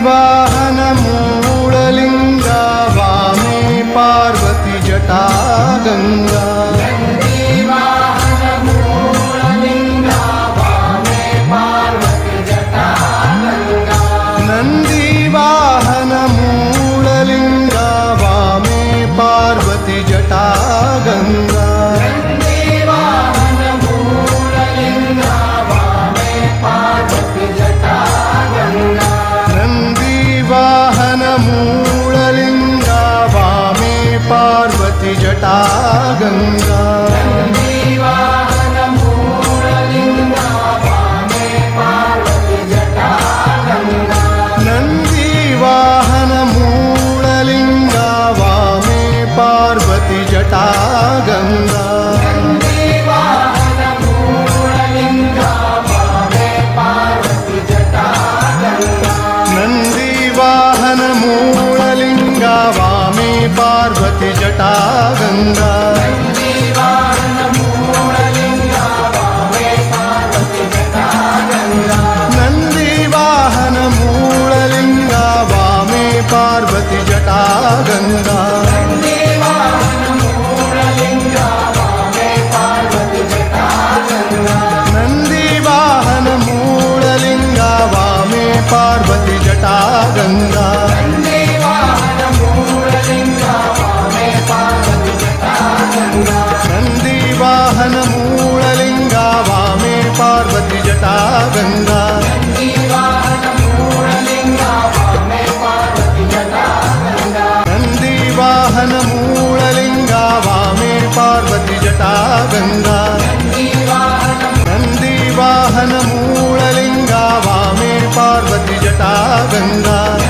वाहन मूललिंगा वामे पार्वती जटा गंगा नंदी वाहन मूललिंगा वामे पार्वती जटा गंगा नंदी वाहन मूललिंगा वामे पार्वती जटा गंगा नंदी वाहन मूललिंगा वामे पार्वती जटा गंगा नंदी वाहन मूललिंगा वामे पार्वती जटा गंगा नंदी वाहन मूललिंगा वामे पार्वती जटा गंगा नंदी वाहन मूललिंगा वामे पार्वती जटा गंगा नंदी वाहन मूललिंगा वामे पार्वती जटा गंगा नंदी वाहन मूललिंगा वामे पार्वती जटा गंगा नंदी वाहन मूललिंगा वामे पार्वती जटा गंगा